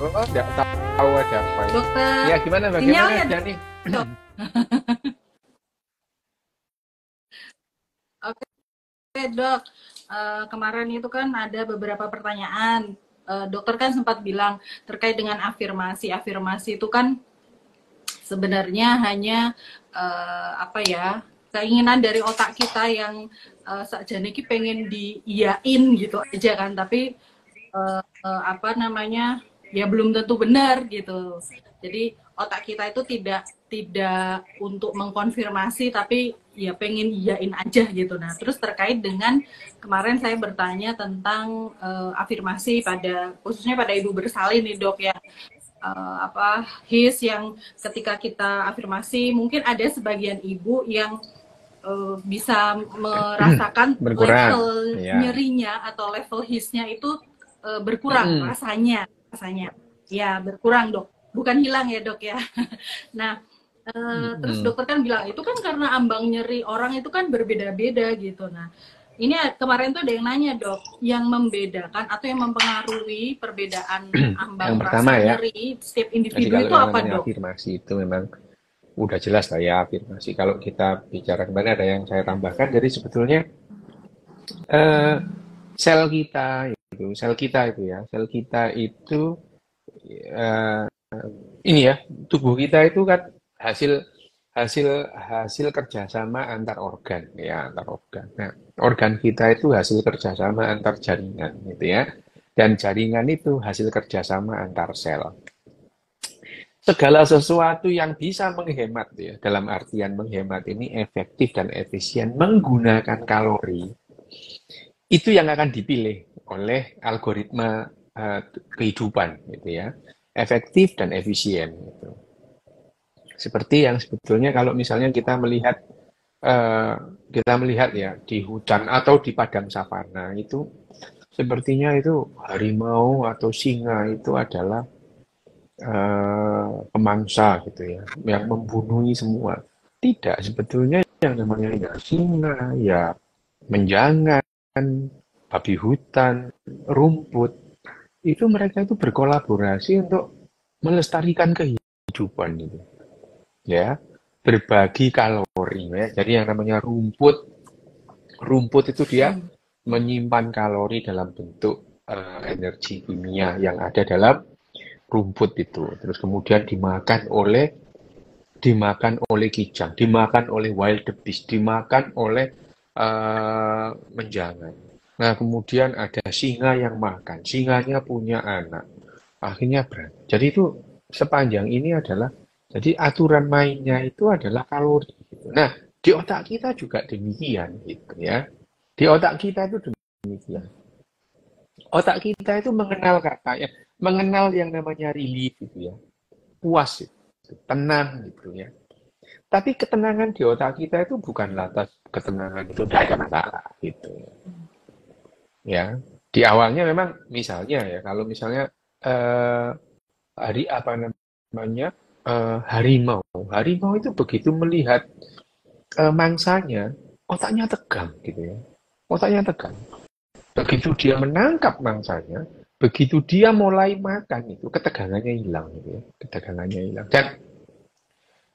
Oh, nggak tahu ada apa itu. Dokter, Ya, gimana bagaimana sinyalnya Dani? dok. Oke dok. Kemarin itu kan ada beberapa pertanyaan. Dokter kan sempat bilang terkait dengan afirmasi. Afirmasi itu kan sebenarnya hanya apa ya, keinginan dari otak kita yang sakjane iki pengen diiyain gitu aja kan, tapi apa namanya, ya belum tentu benar gitu. Jadi otak kita itu tidak untuk mengkonfirmasi, tapi ya pengen iyain aja gitu. Nah terus terkait dengan kemarin saya bertanya tentang afirmasi pada khususnya pada ibu bersalin nih dok ya, apa his yang ketika kita afirmasi mungkin ada sebagian ibu yang bisa merasakan Berkurang. level Ya. nyerinya atau level hisnya itu berkurang Mm-mm. rasanya ya berkurang dok, bukan hilang ya dok ya. Nah terus Mm-mm. dokter kan bilang itu kan karena ambang nyeri orang itu kan berbeda-beda gitu. Nah ini kemarin tuh ada yang nanya dok, yang membedakan atau yang mempengaruhi perbedaan Yang ambang pertama rasa ya, nyeri setiap jadi individu kalau itu yang apa namanya dok? afirmasi itu memang udah jelas lah ya afirmasi. Kalau kita bicara kembali ada yang saya tambahkan, jadi sebetulnya eh, sel kita itu eh, ini ya, tubuh kita itu kan hasil hasil hasil kerjasama antar organ ya, antar organ. Nah, organ kita itu hasil kerjasama antar jaringan gitu ya, dan jaringan itu hasil kerjasama antar sel. Segala sesuatu yang bisa menghemat ya, dalam artian menghemat ini efektif dan efisien menggunakan kalori, itu yang akan dipilih oleh algoritma kehidupan gitu ya, efektif dan efisien gitu. Seperti yang sebetulnya kalau misalnya eh, kita melihat ya di hutan atau di padang savana itu sepertinya itu harimau atau singa itu adalah pemangsa gitu ya, yang membunuhi semua. Tidak, sebetulnya yang namanya ya singa, ya menjangan, babi hutan, rumput, itu mereka itu berkolaborasi untuk melestarikan kehidupan itu, ya, berbagi kalori ya. Jadi yang namanya rumput, rumput itu dia Hmm. menyimpan kalori dalam bentuk energi kimia yang ada dalam rumput itu. Terus kemudian dimakan oleh kijang, dimakan oleh wild beast, dimakan oleh menjangan. Nah, kemudian ada singa yang makan, singanya punya anak, akhirnya berat. Jadi itu sepanjang ini adalah, jadi aturan mainnya itu adalah kalori. Gitu. Nah, di otak kita juga demikian, gitu ya. Di otak kita itu demikian. Otak kita itu mengenal katanya, mengenal yang namanya relief gitu ya, puas, gitu, tenang gitu ya. Tapi ketenangan di otak kita itu bukan lantas ketenangan itu tidak ada masalah gitu ya. Di awalnya memang misalnya ya, kalau misalnya eh, hari apa namanya harimau, harimau itu begitu melihat mangsanya, otaknya tegang gitu ya, otaknya tegang. Begitu dia menangkap mangsanya, begitu dia mulai makan itu ketegangannya hilang gitu ya, ketegangannya hilang. Dan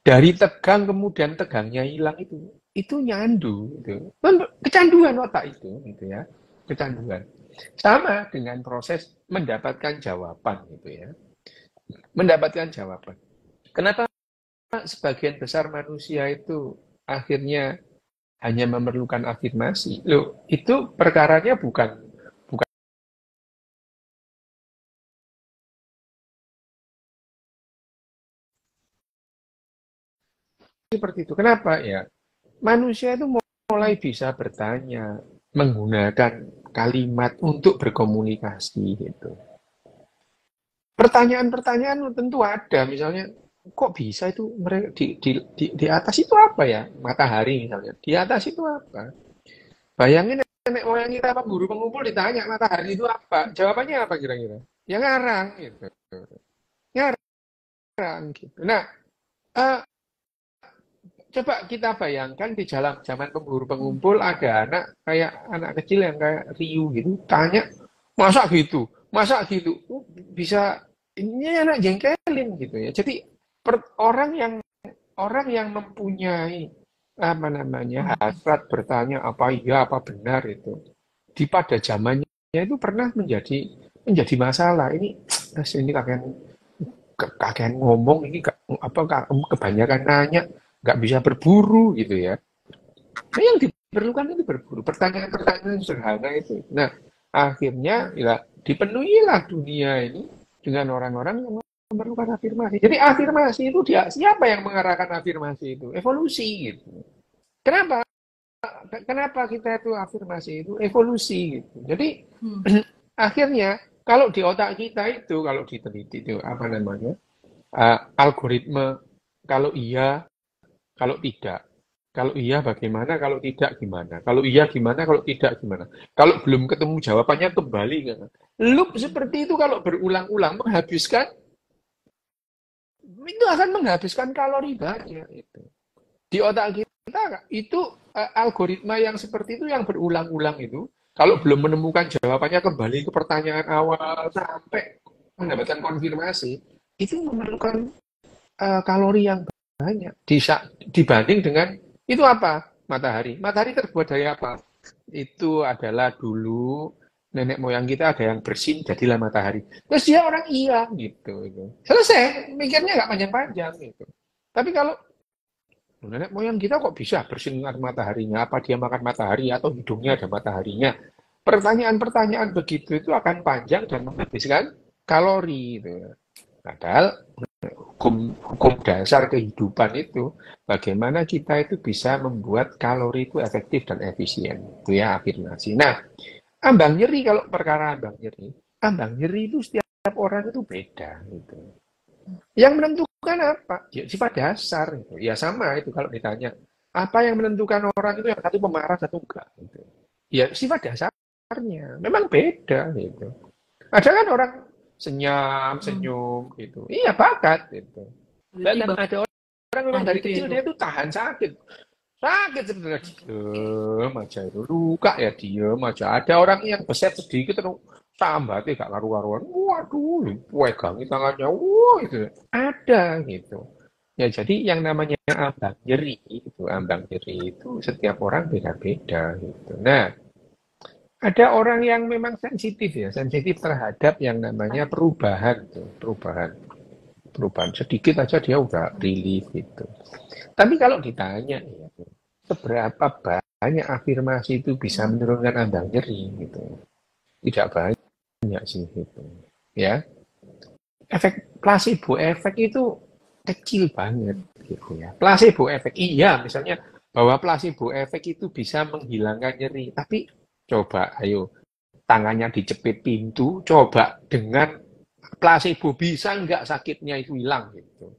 dari tegang kemudian tegangnya hilang itu nyandu gitu. Kecanduan otak itu gitu ya, kecanduan. Sama dengan proses mendapatkan jawaban gitu ya, mendapatkan jawaban. Kenapa sebagian besar manusia itu akhirnya hanya memerlukan afirmasi? Loh, itu perkaranya bukan bukan seperti itu. Kenapa ya? Manusia itu mulai bisa bertanya, menggunakan kalimat untuk berkomunikasi gitu. Pertanyaan-pertanyaan tentu ada, misalnya kok bisa itu mereka di atas itu apa ya? Matahari misalnya. Di atas itu apa? Bayangin nenek moyang kita apa guru pengumpul ditanya matahari itu apa? Jawabannya apa kira-kira? Ya ngarang gitu. Ngarang gitu. Nah, eh, coba kita bayangkan di dalam zaman pemburu pengumpul ada anak kayak anak kecil yang kayak Ryu gitu, tanya masa gitu, masa gitu. Bisa ini anak jengkelin gitu ya. Jadi orang yang mempunyai apa namanya hasrat bertanya apa iya apa benar itu di pada zamannya itu pernah menjadi masalah. Ini kakek ngomong ini apa kebanyakan nanya nggak bisa berburu gitu ya. Nah, yang diperlukan itu berburu pertanyaan-pertanyaan sederhana itu. Nah, akhirnya ya dipenuhilah dunia ini dengan orang-orang yang memerlukan afirmasi. Jadi afirmasi itu siapa yang mengarahkan afirmasi itu? Evolusi gitu. Kenapa? Kenapa kita itu afirmasi itu evolusi gitu. Jadi akhirnya kalau di otak kita itu kalau diteliti itu apa namanya algoritma kalau iya, kalau tidak. Kalau iya bagaimana, kalau tidak gimana. Kalau iya gimana, kalau tidak gimana. Kalau belum ketemu jawabannya kembali. Loop seperti itu kalau berulang-ulang menghabiskan, itu akan menghabiskan kalori banyak. Itu. Di otak kita itu algoritma yang seperti itu yang berulang-ulang itu. Kalau belum menemukan jawabannya kembali ke pertanyaan awal sampai mendapatkan konfirmasi, itu memerlukan kalori yang banyak dibanding dengan itu apa? Matahari. Matahari terbuat dari apa? Itu adalah dulu nenek moyang kita ada yang bersin jadilah matahari. Terus dia orang iya gitu. Selesai, mikirnya nggak panjang-panjang gitu. Tapi kalau nenek moyang kita kok bisa bersin dengan mataharinya? Apa dia makan matahari atau hidungnya ada mataharinya? Pertanyaan-pertanyaan begitu itu akan panjang dan menghabiskan kalori. Gitu. Padahal hukum dasar kehidupan itu bagaimana kita itu bisa membuat kalori itu efektif dan efisien itu ya afirmasi. Nah, ambang nyeri kalau perkara ambang nyeri itu setiap orang itu beda gitu. Yang menentukan apa? Ya, sifat dasar gitu. Ya sama itu kalau ditanya apa yang menentukan orang itu yang satu pemarah satu enggak gitu. Ya sifat dasarnya memang beda gitu. Ada kan orang senyum, senyum gitu. Iya bakat gitu. Bahkan ada orang memang dari kecil dia tuh tahan sakit. Sakit sebenarnya diem aja itu. Luka ya diem aja. Ada orang yang beset sedikit terus sambatnya gak karu-karuan. Waduh, pegangi tangannya. Wah itu ada gitu. Ya jadi yang namanya ambang nyeri itu setiap orang beda-beda gitu. Nah, ada orang yang memang sensitif ya, sensitif terhadap yang namanya perubahan tuh, perubahan sedikit aja dia udah relief gitu. Tapi kalau ditanya ya, seberapa banyak afirmasi itu bisa menurunkan ambang nyeri gitu? Tidak banyak sih gitu. Ya, efek placebo efek itu kecil banget gitu ya. Placebo efek iya, misalnya bahwa placebo efek itu bisa menghilangkan nyeri, tapi coba ayo tangannya dicepit pintu, coba dengan placebo bisa nggak sakitnya itu hilang gitu.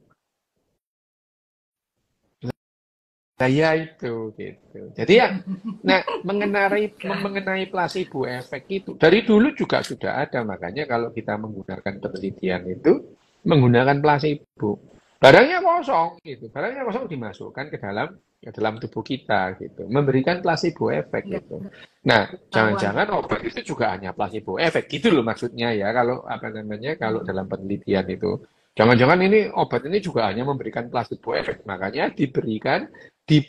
Saya itu gitu. Jadi ya, nah mengenai placebo efek itu dari dulu juga sudah ada, makanya kalau kita menggunakan penelitian itu menggunakan placebo. Barangnya kosong gitu, barangnya kosong dimasukkan ke dalam tubuh kita gitu, memberikan placebo efek gitu. Nah, jangan-jangan obat itu juga hanya placebo efek gitu loh maksudnya ya kalau apa namanya kalau dalam penelitian itu. Jangan-jangan ini obat ini juga hanya memberikan placebo efek, makanya diberikan di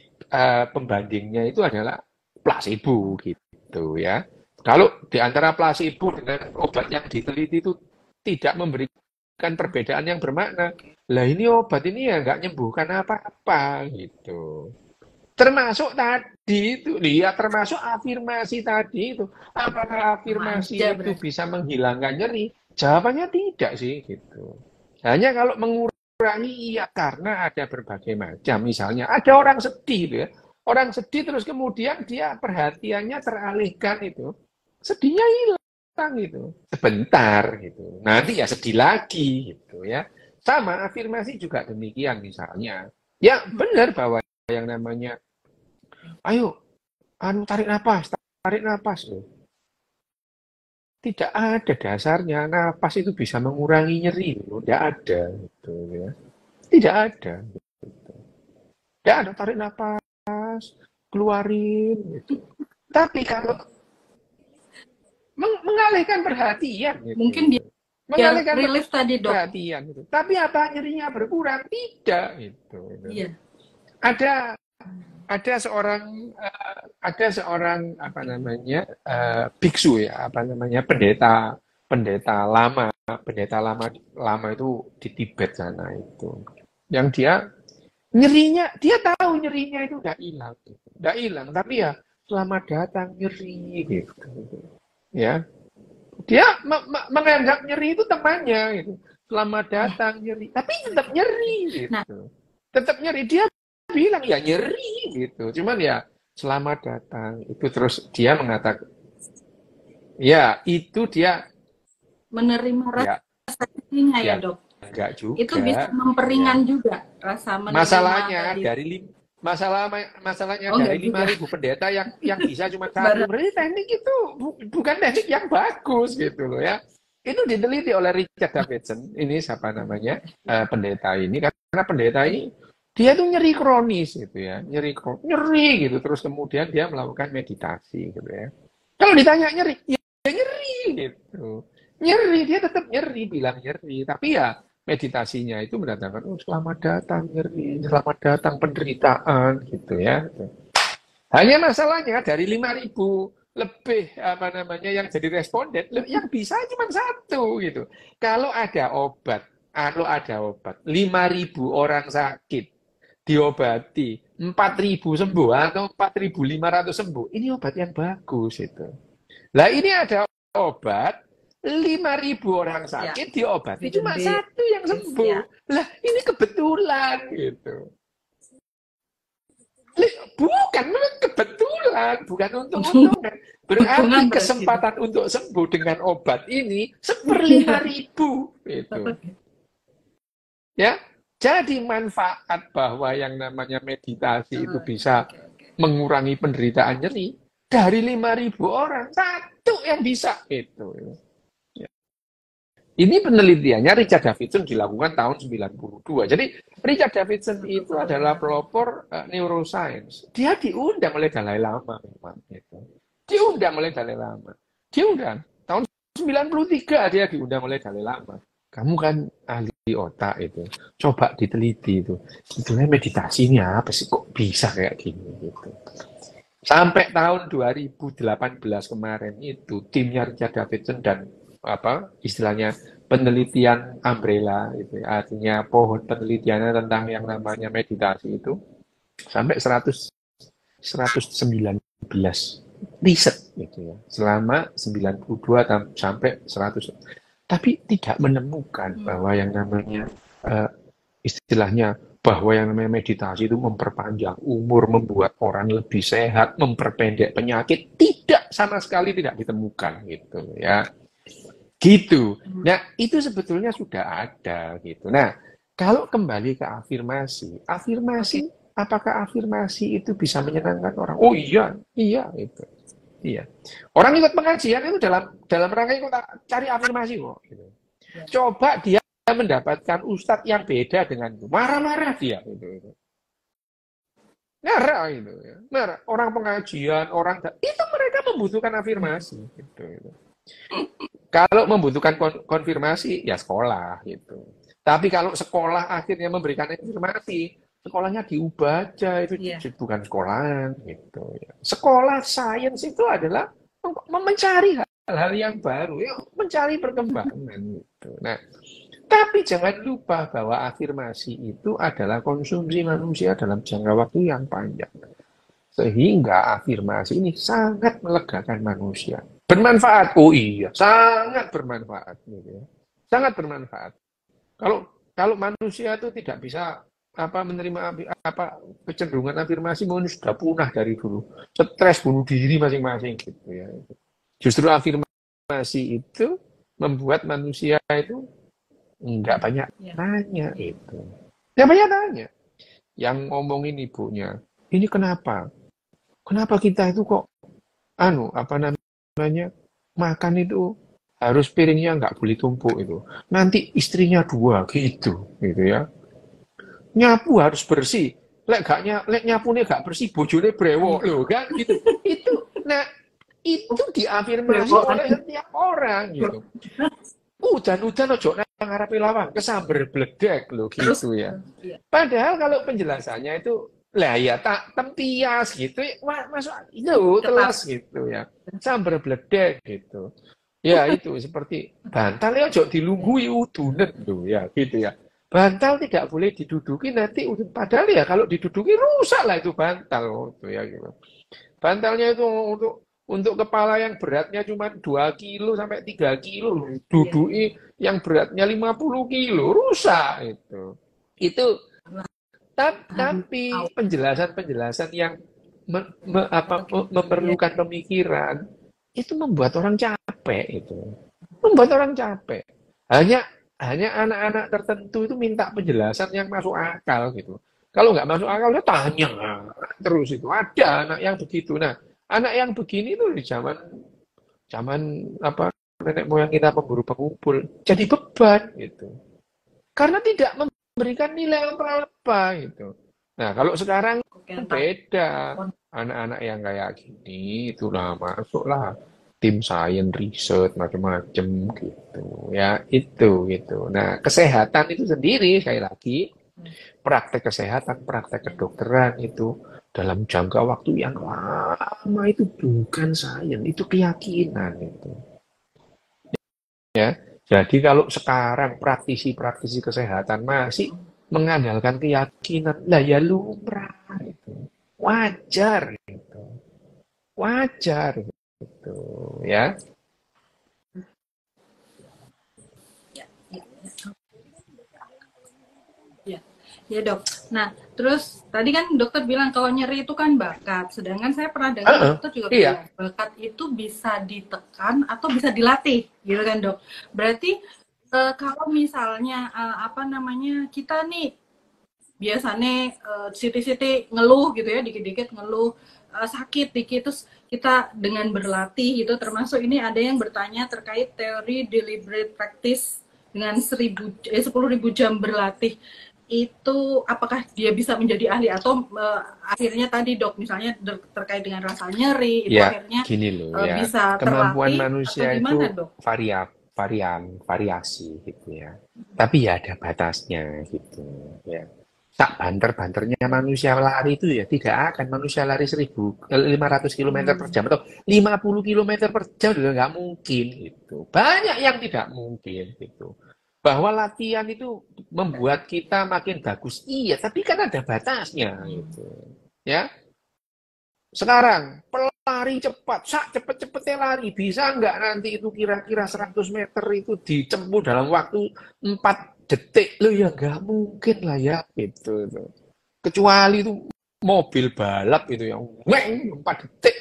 pembandingnya itu adalah placebo gitu ya. Kalau di antara placebo dengan obat yang diteliti itu tidak memberikan perbedaan yang bermakna, lah ini obat ini ya nggak nyembuhkan apa-apa gitu. Termasuk tadi itu, lihat termasuk afirmasi tadi itu. Apakah afirmasi itu bisa menghilangkan nyeri? Jawabannya tidak sih gitu. Hanya kalau mengurangi iya karena ada berbagai macam. Misalnya ada orang sedih gitu ya. Orang sedih terus kemudian dia perhatiannya teralihkan itu. Sedihnya hilang gitu. Sebentar gitu. Nanti ya sedih lagi gitu ya. Sama afirmasi juga demikian misalnya. Ya benar bahwa yang namanya ayo tarik napas loh. Tidak ada dasarnya napas itu bisa mengurangi nyeri loh. Tidak ada gitu ya. Tidak ada. Gitu. Tidak ada tarik napas, keluarin gitu. Tapi kalau mengalihkan perhatian gitu. Mungkin dia Biar mengalihkan relief tadi dok. perhatian gitu. Tapi apa nyerinya berkurang? Tidak gitu. Iya. Ada seorang apa namanya biksu ya, apa namanya pendeta lama itu di Tibet sana itu, yang dia nyerinya, dia tahu nyerinya itu nggak hilang, tapi ya selamat datang nyeri gitu, ya. Dia menganggap nyeri itu temannya gitu. Selamat datang nyeri, tapi tetap nyeri gitu. Nah. Tetap nyeri, dia bilang ya nyeri gitu. Cuman ya selamat datang itu, terus dia mengatakan ya itu dia menerima rasa nyerinya ya dok. Enggak juga. Itu bisa memperingan juga rasa menerima. Masalahnya dari 5.000 pendeta yang bisa cuma satu. Berarti teknik itu bukan teknik yang bagus gitu loh ya. Itu diteliti oleh Richard Davidson. Ini siapa namanya pendeta ini, karena pendeta ini dia tuh nyeri kronis gitu ya, nyeri gitu. Terus kemudian dia melakukan meditasi gitu ya. Kalau ditanya nyeri, ya nyeri gitu. Nyeri, dia tetap nyeri, bilang nyeri. Tapi ya meditasinya itu mendatangkan, oh selamat datang nyeri, selamat datang penderitaan gitu ya. Hanya masalahnya dari 5.000 lebih apa namanya yang jadi responden, yang bisa cuma satu gitu. Kalau ada obat 5.000 orang sakit diobati 4.000 sembuh atau 4.500 sembuh, ini obat yang bagus itu. Lah ini ada obat 5.000 orang sakit diobati cuma satu yang sembuh. Lah ini kebetulan gitu. Bukan kebetulan, bukan untung-untungan. Berarti kesempatan untuk sembuh dengan obat ini 1/5.000 gitu. Ya, jadi manfaat bahwa yang namanya meditasi itu bisa mengurangi penderitaan nyeri dari 5.000 orang satu yang bisa itu. Ini penelitiannya Richard Davidson dilakukan tahun 92. Jadi Richard Davidson itu adalah pelopor neuroscience. Dia diundang oleh Dalai Lama memang itu. Diundang oleh Dalai Lama. Diundang tahun 93 dia diundang oleh Dalai Lama. Kamu kan ahli otak itu. Coba diteliti itu. Sebetulnya meditasi ini apa sih, kok bisa kayak gini gitu. Sampai tahun 2018 kemarin itu timnya Richard Davidson dan istilahnya penelitian umbrella itu, artinya pohon penelitiannya tentang yang namanya meditasi itu sampai 119 riset gitu ya, selama 92 sampai 100, tapi tidak menemukan bahwa yang namanya istilahnya bahwa yang namanya meditasi itu memperpanjang umur, membuat orang lebih sehat, memperpendek penyakit, tidak, sama sekali tidak ditemukan gitu ya. Gitu. Nah, itu sebetulnya sudah ada gitu. Nah, kalau kembali ke afirmasi, apakah afirmasi itu bisa menyenangkan orang? Oh iya itu. Iya. Orang ikut pengajian itu dalam rangka ikut cari afirmasi kok gitu. Coba dia mendapatkan ustadz yang beda dengan itu, marah-marah dia gitu. Marah gitu ya. Marah. Orang pengajian, itu mereka membutuhkan afirmasi gitu. Kalau membutuhkan konfirmasi, ya sekolah gitu. Tapi kalau sekolah akhirnya memberikan afirmasi, sekolahnya diubah aja, itu bukan sekolahan gitu. Sekolah sains itu adalah mencari hal-hal yang baru, mencari perkembangan gitu. Nah, tapi jangan lupa bahwa afirmasi itu adalah konsumsi manusia dalam jangka waktu yang panjang. Sehingga afirmasi ini sangat melegakan manusia. Bermanfaat, oh iya, sangat bermanfaat, gitu ya. Sangat bermanfaat. Kalau manusia itu tidak bisa menerima kecenderungan afirmasi, mungkin sudah punah dari dulu. Stres, bunuh diri masing-masing, gitu ya. Justru afirmasi itu membuat manusia itu nggak banyak tanya itu. Nggak banyak tanya. Yang ngomongin ibunya, ini kenapa? Kenapa kita itu kok makan itu harus piringnya nggak boleh tumpuk itu. Nanti istrinya 2 gitu ya. Nyapu harus bersih. Lek nyapune gak bersih, bojone brewok loh kan gitu. Itu diafirmasi oleh setiap orang gitu. udan-udan ojo nang ngarepe lawang, kesamber bledek lho Terus, gitu ya. iya. Padahal kalau penjelasannya itu lah ya tak tempias gitu, masuk itu Ketat. telas gitu ya. Samber bledek gitu. Ya itu seperti bantal ya ojo dilunggui udunen tuh ya gitu ya. Bantal tidak boleh diduduki nanti padahal ya kalau diduduki rusak lah itu bantal gitu ya gitu. Bantalnya itu untuk kepala yang beratnya cuma 2 kilo sampai 3 kilo Iya. duduki yang beratnya 50 kilo rusak itu. Itu tapi penjelasan-penjelasan yang memerlukan pemikiran itu membuat orang capek itu. Membuat orang capek. Hanya anak-anak tertentu itu minta penjelasan yang masuk akal gitu. Kalau nggak masuk akal, dia tanya terus itu. Ada anak yang begitu. Nah, anak yang begini itu di zaman zaman apa nenek moyang kita pemburu pengumpul jadi beban gitu. Karena tidak memberikan nilai apa-apa gitu. Nah, kalau sekarang beda. Anak-anak yang kayak gini itulah masuklah tim sains riset macam-macam gitu ya itu gitu. Nah kesehatan itu sendiri sekali lagi praktek kesehatan praktek kedokteran itu dalam jangka waktu yang lama itu bukan sains itu keyakinan itu ya. Jadi kalau sekarang praktisi-praktisi kesehatan masih mengandalkan keyakinan lah ya lumrah itu wajar itu wajar gitu ya. Ya dok. Nah, terus tadi kan dokter bilang kalau nyeri itu kan bakat. Sedangkan saya pernah dengar dokter juga bilang bakat itu bisa ditekan atau bisa dilatih, gitu kan dok. Berarti kalau misalnya apa namanya kita nih biasanya siti-siti ngeluh gitu ya, dikit-dikit ngeluh sakit dikit, terus kita dengan berlatih gitu, termasuk ini ada yang bertanya terkait teori deliberate practice dengan 10.000 jam berlatih. Itu apakah dia bisa menjadi ahli atau akhirnya tadi dok misalnya terkait dengan rasa nyeri itu ya, akhirnya gini loh, ya. bisa kemampuan terlatih manusia atau gimana, itu dok? variasi gitu ya. Tapi ya ada batasnya gitu ya. Tak banter-banternya manusia lari itu ya tidak akan manusia lari 500 km per jam atau 50 km per jam juga nggak mungkin gitu. Banyak yang tidak mungkin gitu. Bahwa latihan itu membuat kita makin bagus, iya, tapi kan ada batasnya gitu. Ya. Sekarang pelari cepat, cepet-cepetnya lari, bisa nggak nanti itu kira-kira 100 meter itu ditempuh dalam waktu 4 detik? Loh ya nggak mungkin lah ya gitu. Kecuali itu mobil balap itu yang 4 detik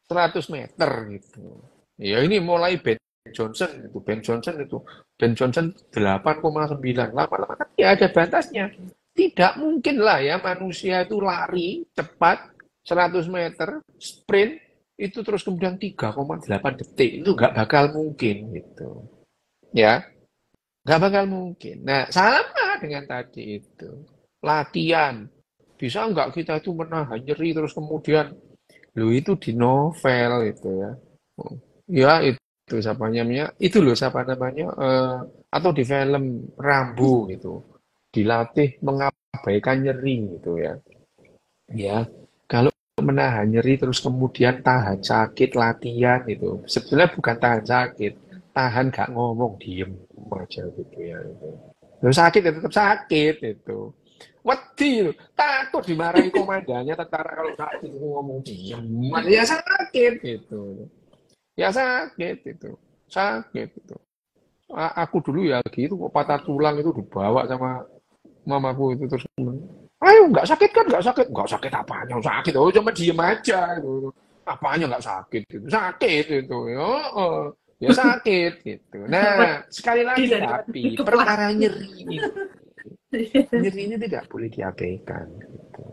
100 meter gitu. Ya ini mulai Ben Johnson itu, Ben Johnson 8,9 lama-lama tapi ya ada batasnya. Tidak mungkin lah ya manusia itu lari cepat 100 meter sprint itu terus kemudian 3,8 detik itu nggak bakal mungkin gitu ya, nggak bakal mungkin. Nah sama dengan tadi itu latihan, bisa nggak kita itu menahan nyeri terus kemudian lo itu di novel itu ya. Ya itu siapa namanya? Itu loh siapa namanya? Atau di film Rambo gitu. Dilatih mengabaikan nyeri gitu ya. Ya, kalau menahan nyeri terus kemudian tahan sakit latihan itu. Sebetulnya bukan tahan sakit, tahan gak ngomong, diem aja gitu ya. Terus sakit ya tetap sakit itu. Wedi, takut dimarahi komandannya tentara kalau sakit itu ngomong diem. Ya sakit gitu. Ya sakit itu, sakit itu. Aku dulu ya gitu, kok patah tulang itu dibawa sama mamaku itu terus, ayo nggak sakit kan, nggak sakit apanya, sakit, oh cuma diem aja itu, apanya nggak sakit itu, sakit itu, ya sakit gitu. Nah sekali lagi tapi perkara nyeri ini tidak boleh diabaikan, gitu.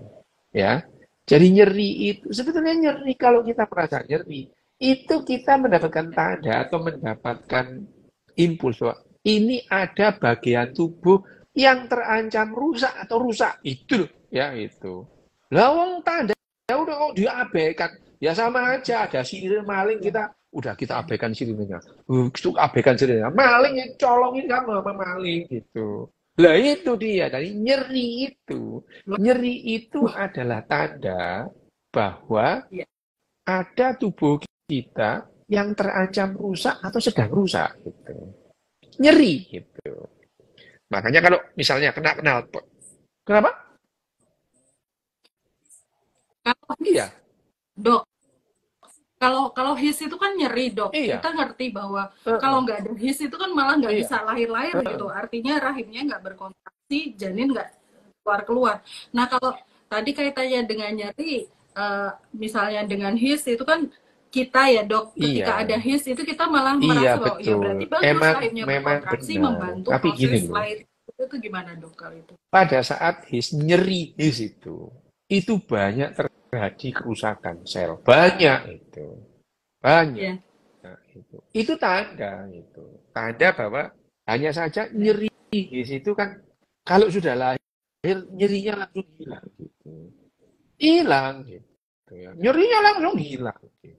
Ya. Jadi nyeri itu sebetulnya nyeri kalau kita merasa nyeri itu kita mendapatkan tanda atau mendapatkan impuls bahwa ini ada bagian tubuh yang terancam rusak atau rusak itu ya itu. Lah wong tanda ya udah kok diabaikan ya sama aja ada sihir maling kita Udah kita Ya. abaikan sirinenya. Itu abaikan sirinenya. Maling yang colongin kamu sama maling gitu. Lah itu dia tadi nyeri itu. Nyeri itu Wah, adalah tanda bahwa ya. ada tubuh kita yang terancam rusak atau sedang rusak gitu. Nyeri gitu. Makanya kalau misalnya kena knalpot. Kenapa? Kalau Iya, dok, kalau his itu kan nyeri dok. iya, Kita ngerti bahwa heeh, kalau nggak ada his itu kan malah nggak iya, bisa lahir-lahir gitu. heeh, Artinya rahimnya nggak berkontraksi, janin nggak keluar-keluar. Nah kalau tadi kaitannya dengan nyeri, misalnya dengan his itu kan kita ya dok, ketika ada iya, his itu kita malah iya merasa bahwa ya betul. berarti bagus Emang rahimnya memang berkontraksi benar. membantu Tapi gini proses loh, lahir itu gimana dok kalau itu? pada saat nyeri his itu banyak terjadi kerusakan sel. Banyak itu. Banyak. Ya, Nah, itu tanda itu. Tanda bahwa hanya saja ya. nyeri his itu kan kalau sudah lahir nyerinya langsung hilang gitu. Hilang gitu ya. Nyerinya langsung hilang gitu.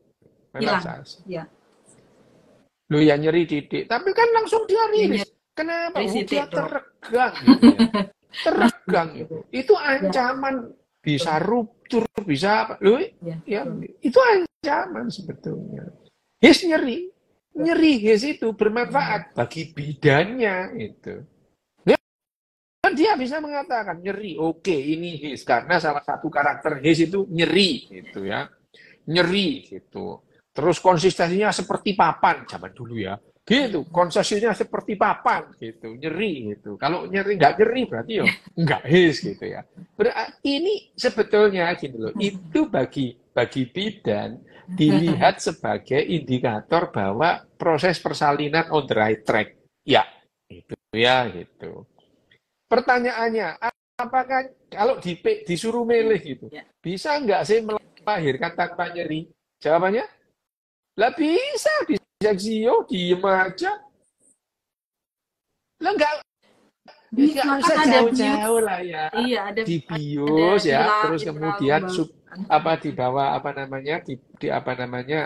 Memang Hilang. saya. Ya, Loh ya nyeri titik, tapi kan langsung dia ya rilis. nyeri Kenapa? Oh, dia titik dok. teregang gitu ya. Nah, Teregang gitu. itu. Itu Ya, ancaman bisa betul. ruptur, bisa apa? Loh, Ya, ya betul. itu ancaman sebetulnya. His nyeri. Ya. Nyeri his itu Hmm. bermanfaat bagi bidannya itu. Ya, kan dia bisa mengatakan nyeri. Oke, ini his karena salah satu karakter his itu nyeri gitu ya. Nyeri gitu. Terus konsistensinya seperti papan zaman dulu ya. Gitu, konsistensinya seperti papan gitu, nyeri gitu. Kalau nyeri nggak nyeri berarti ya nggak his gitu ya. Berarti ini sebetulnya gitu loh. Itu bagi bidan dilihat sebagai indikator bahwa proses persalinan on the right track. Ya, itu ya gitu. Pertanyaannya, apakah kalau disuruh milih gitu, Ya. bisa nggak sih melahirkan tanpa nyeri? Jawabannya, lah bisa di seksio, diem aja. Lah nggak Bisa kan usah ada bius, jauh-jauh lah ya. iya Di ada bius ya, hilang terus kemudian intralubang apa di bawah apa namanya di apa namanya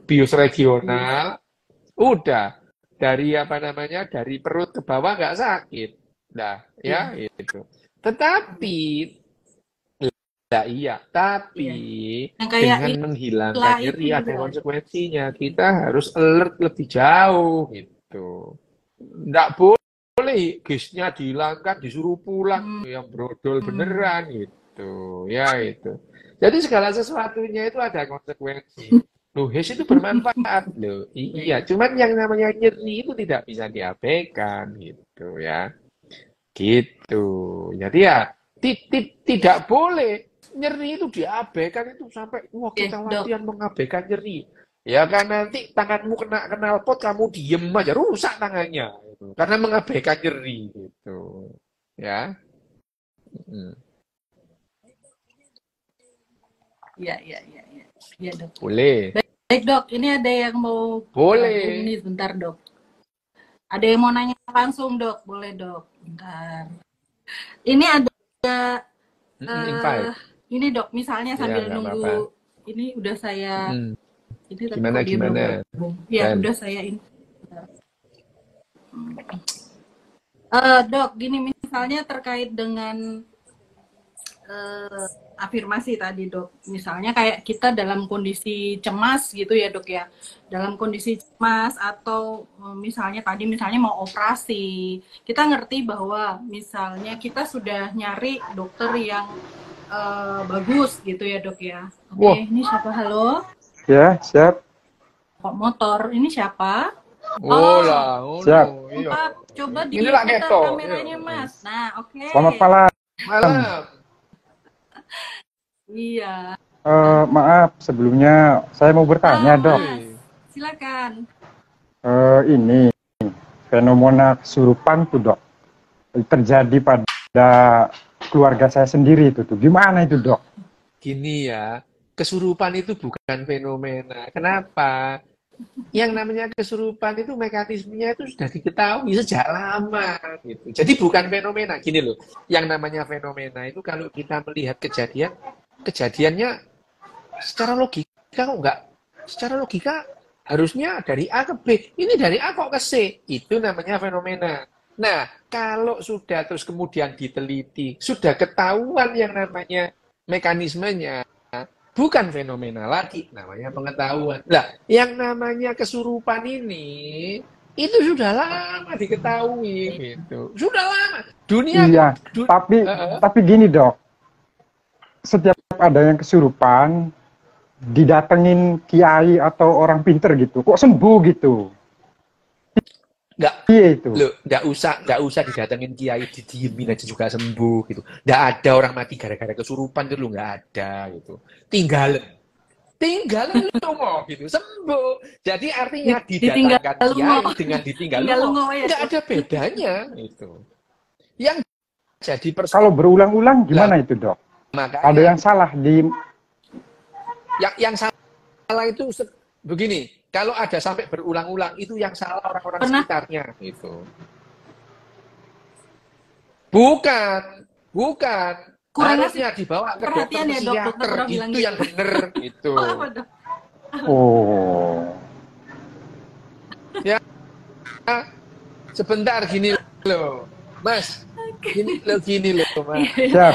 bius. bius regional, udah dari apa namanya dari perut ke bawah nggak sakit. Nah, ya Iya, itu. Tetapi nah, iya, tapi iya. Yang kayak dengan menghilangkan istilah itu nyeri ada juga ada. konsekuensinya. Kita harus alert lebih jauh gitu. Nggak boleh gisnya dihilangkan, disuruh pulang Hmm, yang brodol hmm. beneran gitu. Ya itu. Jadi segala sesuatunya itu ada konsekuensi. Loh, HIS itu bermanfaat loh. Iya, Iya, iya. cuman yang namanya nyeri itu tidak bisa diabaikan gitu ya. Gitu. Jadi ya tidak boleh nyeri itu diabaikan itu sampai wah Oke, kita dok. latihan mengabaikan nyeri. Ya kan nanti tanganmu kena knalpot kamu diem aja rusak tangannya gitu. Karena mengabaikan nyeri gitu. Ya. Mm. Iya, iya, iya, iya. Iya, dok. Boleh. Baik, dok. Ini ada yang mau gabung Boleh. nih, sebentar, dok. Ada yang mau nanya langsung, dok. Boleh, dok. Bentar. Ini ada eh Invite. ini, dok. Misalnya Ya sambil nggak apa-apa. nunggu ini udah saya Mm. ini tapi Gimana kok dia belum gimana? gabung. Ya, Ren. udah saya ini. Dok, gini misalnya terkait dengan eh, afirmasi tadi dok, misalnya kayak kita dalam kondisi cemas gitu ya dok ya, dalam kondisi cemas atau misalnya tadi misalnya mau operasi, kita ngerti bahwa misalnya kita sudah nyari dokter yang bagus gitu ya dok ya. Oke, Wah, ini siapa? Halo, Ya, siap, kok motor? Ini siapa? oh Oh, lah, oh siap. no, iya. Pak, coba Ini lah diputar keto. Iya. kameranya mas. Nah, oke. Selamat malam. Malam. Iya. Maaf, sebelumnya saya mau bertanya, Dok. Mas, Wih. silakan. Ini fenomena kesurupan tuh, Dok, terjadi pada keluarga saya sendiri itu tuh. Gimana itu, Dok? Gini ya, kesurupan itu bukan fenomena. Kenapa? Yang namanya kesurupan itu mekanismenya itu sudah diketahui sejak lama gitu. Jadi bukan fenomena. Gini loh, yang namanya fenomena itu kalau kita melihat kejadiannya secara logika kok enggak, secara logika harusnya dari A ke B, ini dari A kok ke C, itu namanya fenomena. Nah, kalau sudah terus kemudian diteliti, sudah ketahuan yang namanya mekanismenya, bukan fenomena lagi, namanya pengetahuan. Nah, yang namanya kesurupan ini, itu sudah lama diketahui, gitu. Sudah lama. Dunia, Iya, tapi gini dok, setiap ada yang kesurupan, didatengin kiai atau orang pinter gitu, kok sembuh gitu? nggak, Iya itu. loh, nggak usah didatengin kiai, didiemin aja juga sembuh, gitu. Nggak ada orang mati gara-gara kesurupan, itu loh, nggak ada, gitu. Tinggal lungo gitu, sembuh. Jadi artinya Ditinggal didatangkan lungo. kiai dengan ditinggal Tinggal lungo, lungo ya. nggak ada bedanya itu. Yang jadi Kalau berulang-ulang gimana itu dok? makanya Ada yang salah di yang salah itu begini, kalau ada sampai berulang-ulang itu yang salah orang-orang sekitarnya itu. Bukan. Kurang Harusnya dibawa ke dokter perhatian ya, Dok. Dokter psikiater, pernah bilang itu gitu. yang bener itu. Apa, Dok? Oh, Ya, sebentar gini loh, Mas. Gini loh, Mas. siap.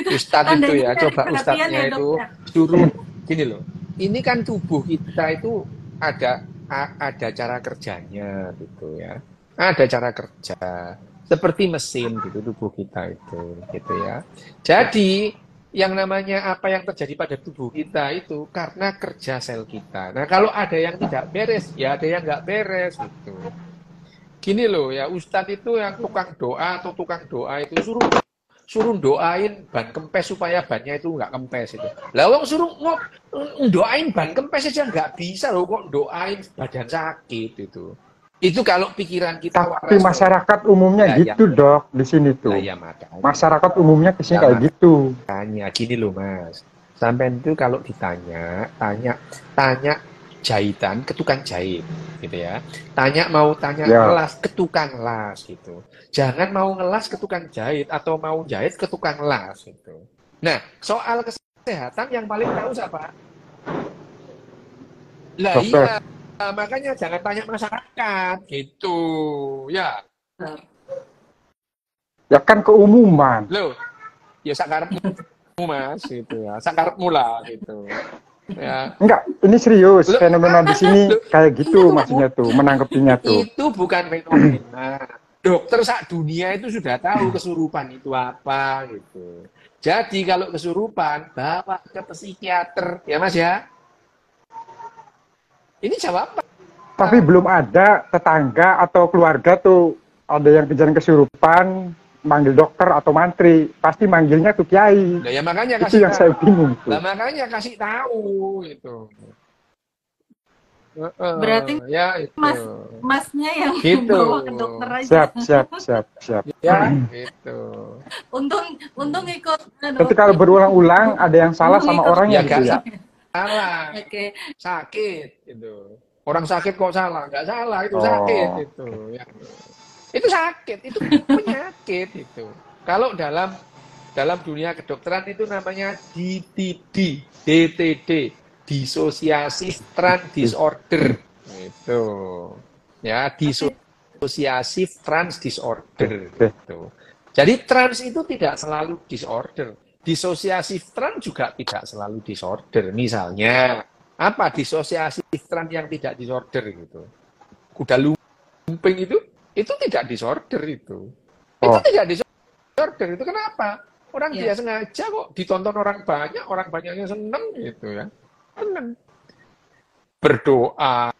Ustadz itu ya, Tandanya coba perhatian ustadznya ya, Dok, itu ya. suruh gini loh. Ini kan tubuh kita itu ada cara kerjanya gitu ya. Ada cara kerja seperti mesin gitu tubuh kita itu gitu ya. Jadi yang namanya apa yang terjadi pada tubuh kita itu karena kerja sel kita. Nah, kalau ada yang tidak beres, ya ada yang nggak beres gitu. Gini loh ya, Ustadz itu yang tukang doa atau tukang doa itu suruh doain ban kempes supaya bannya itu nggak kempes itu. Lah wong suruh doain ban kempes aja nggak bisa loh, kok doain badan sakit itu. Itu kalau pikiran kita Tapi waras, masyarakat umumnya ya, gitu dok di sini tuh. lah ya makanya. Masyarakat umumnya kesini Ya, kayak gitu. Makanya gini loh Mas. Sampai itu kalau tanya jahitan ke tukang jahit gitu ya. Tanya Ya. ngelas ke tukang las gitu. Jangan mau ngelas ke tukang jahit atau mau jahit ke tukang las gitu. Nah, soal kesehatan yang paling tahu siapa? Lah Dokter. iya, makanya jangan tanya masyarakat gitu. Ya. Ya kan keumuman. Loh, ya sakarepmu Mas gitu ya. Sakarepmu lah gitu. Ya. Enggak, ini serius. Loh, Fenomena di sini kayak gitu maksudnya tuh, menanggapinya tuh. Itu bukan fenomena. Dokter sak dunia itu sudah tahu kesurupan itu apa gitu. Jadi kalau kesurupan bawa ke psikiater ya Mas ya. Ini jawab. Tapi belum ada tetangga atau keluarga tuh ada yang kejadian kesurupan, manggil dokter atau mantri, pasti manggilnya tuh kiai. Nah, ya makanya Itu kasih yang tahu. saya bingung tuh. Nah, makanya kasih tahu gitu. Berarti ya itu. masnya yang Gitu. bawa ke dokter aja. Siap. Ya, gitu. Untung ikut. Tapi kalau berulang-ulang ada yang salah sama orangnya Ya, gitu ya. Salah. Oke. Sakit gitu. Orang sakit kok salah? Nggak salah, itu Oh. sakit itu. Ya. Itu sakit, itu penyakit itu. Kalau dalam dunia kedokteran itu namanya DTD, dissociative trans disorder. Itu. Ya, dissociative trans disorder gitu. Jadi trans itu tidak selalu disorder. Dissociative trans juga tidak selalu disorder. Misalnya, apa dissociative trans yang tidak disorder gitu? Kuda lumping itu tidak disorder itu. Itu tidak disorder itu kenapa? Orang dia sengaja kok ditonton orang banyaknya seneng gitu ya. Seneng. Berdoa,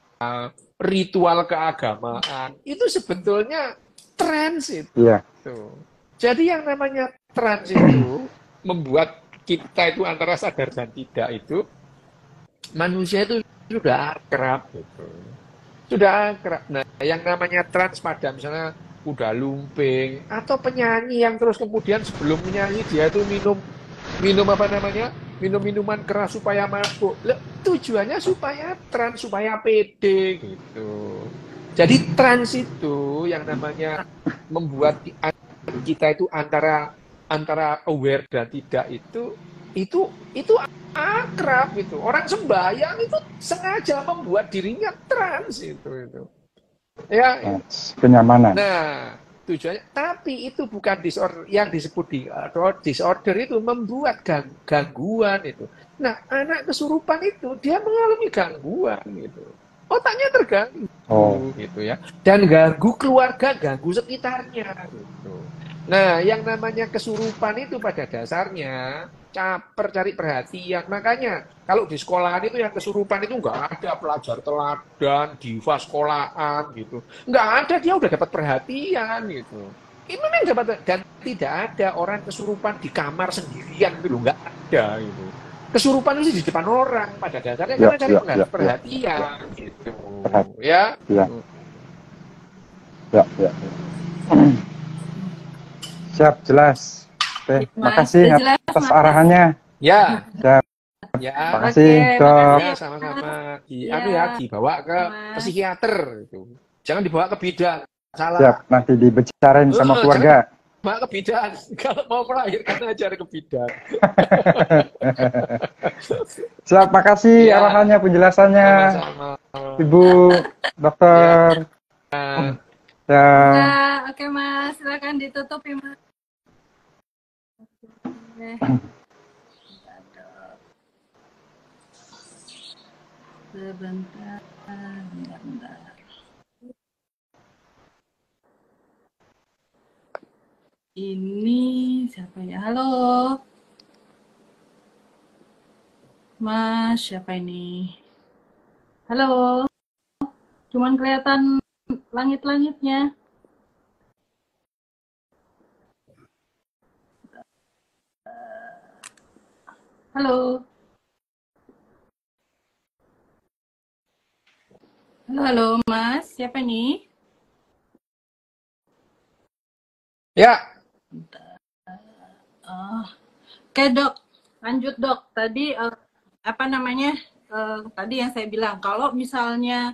ritual keagamaan itu sebetulnya trans itu. Iya. Jadi yang namanya trans itu membuat kita itu antara sadar dan tidak itu manusia itu sudah akrab gitu. Sudah akrab. Nah, yang namanya trans pada misalnya kuda lumping atau penyanyi yang terus kemudian sebelum menyanyi dia itu minum apa namanya? Minum minuman keras supaya mabuk. Tujuannya supaya trans, supaya pede gitu. Jadi trans itu yang namanya membuat kita itu antara aware dan tidak itu akrab itu. Orang sembahyang itu sengaja membuat dirinya trans itu. Ya, Kenyamanan. nah, tujuannya. Tapi itu bukan disorder yang disebut disorder itu membuat gangguan itu. Nah, anak kesurupan itu dia mengalami gangguan gitu. Otaknya terganggu gitu ya. Dan ganggu keluarga, ganggu sekitarnya gitu. Nah, yang namanya kesurupan itu pada dasarnya caper, cari perhatian. Makanya kalau di sekolahan itu yang kesurupan itu nggak ada pelajar teladan, diva sekolahan gitu. Nggak ada, dia udah dapat perhatian gitu. Ini memang dapat, dan tidak ada orang kesurupan di kamar sendirian itu loh, nggak ada gitu. Kesurupan itu di depan orang pada dasarnya karena cari perhatian gitu. Ya. Siap, jelas. Oke, makasih atas arahannya. Ya. Siap. Ya. Makasih, Dok. Ya, sama-sama. Dibawa ke psikiater itu. Jangan dibawa ke bidan. Salah. Siap, nanti dibicarain sama keluarga. Bawa ke bidan. Kalau mau melahirkan aja ke bidan. Siap, makasih arahannya, penjelasannya. Sama-sama. Ibu dokter. Ya, oke Mas, silakan ditutup ya Mas. Sebentar. Ini siapa ya? Halo. Mas, siapa ini? Halo. Cuman kelihatan langit-langitnya. Halo. Halo, Mas. Siapa nih? Ya. Oke, Dok. Lanjut, Dok. Tadi apa namanya? Tadi yang saya bilang kalau misalnya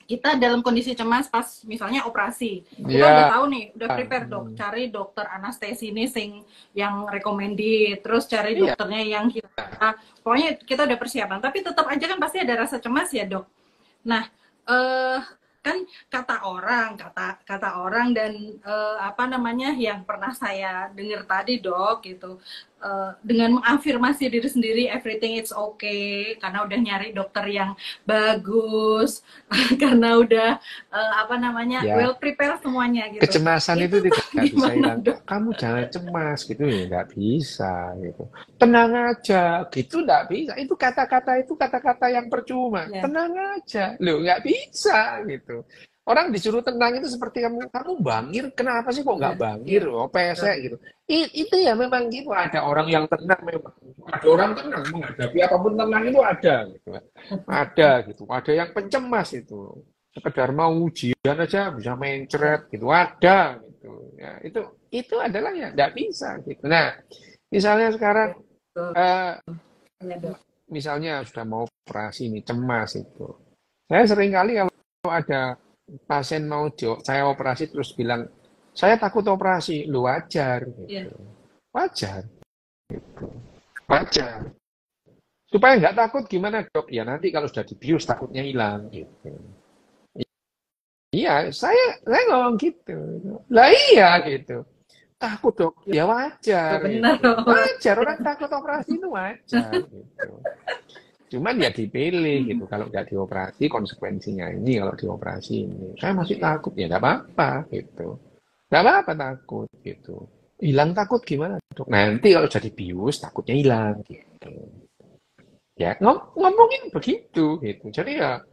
kita dalam kondisi cemas pas misalnya operasi, kita udah tahu nih, udah prepare Dok, cari dokter anestesinis yang recommended, terus cari dokternya yang kita, pokoknya kita udah persiapan, tapi tetap aja kan pasti ada rasa cemas ya Dok. Nah, kan kata orang dan apa namanya yang pernah saya dengar tadi Dok gitu, dengan mengafirmasi diri sendiri everything it's okay karena udah nyari dokter yang bagus karena udah apa namanya well prepare semuanya gitu. Kecemasan itu tidak bisa hilang. Kamu jangan cemas gitu ya, nggak bisa gitu. Tenang aja gitu, nggak bisa. Itu kata-kata yang percuma. Tenang aja, loh nggak bisa gitu. Orang disuruh tenang itu seperti kamu bangir, kenapa sih kok nggak bangir? Oh pesek gitu. Itu ya memang gitu. Ada orang yang tenang memang. Ada orang tenang menghadapi apapun tenang itu ada gitu. Ada gitu. Ada yang pencemas itu. Sekedar mau ujian aja bisa mencret gitu. Ada gitu. Ya, itu adalah ya nggak bisa gitu. Nah, misalnya sekarang misalnya sudah mau operasi nih, cemas itu. Saya sering kali kalau ada pasien mau saya operasi terus bilang saya takut operasi, lu wajar gitu. Wajar gitu. Wajar. Supaya nggak takut gimana Dok? Ya nanti kalau sudah dibius takutnya hilang gitu. Iya, saya ngomong gitu. Lah iya gitu. Takut Dok, ya wajar. Gitu. Wajar, orang takut operasi itu wajar gitu. Cuman ya dipilih gitu. Kalau nggak dioperasi konsekuensinya ini, kalau dioperasi ini. Saya masih takut, ya nggak apa-apa gitu. Nggak apa-apa takut gitu. Hilang takut gimana Dok? Nanti kalau jadi bius takutnya hilang gitu. Ya ngomongin begitu gitu. Jadi ya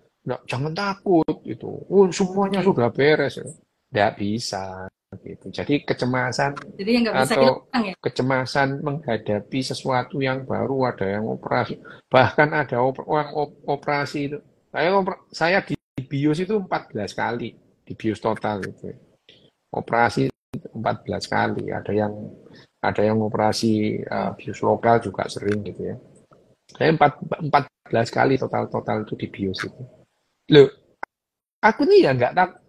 jangan takut gitu. Semuanya sudah beres. Nggak bisa gitu. Jadi kecemasan atau kecemasan menghadapi sesuatu yang baru, ada yang operasi, bahkan ada orang operasi itu. Saya di bius itu 14 kali, di bius total itu. Operasi 14 kali, ada yang operasi bius lokal juga sering gitu ya. Saya 14 kali total itu di bius itu. Loh, aku nih ya nggak takut.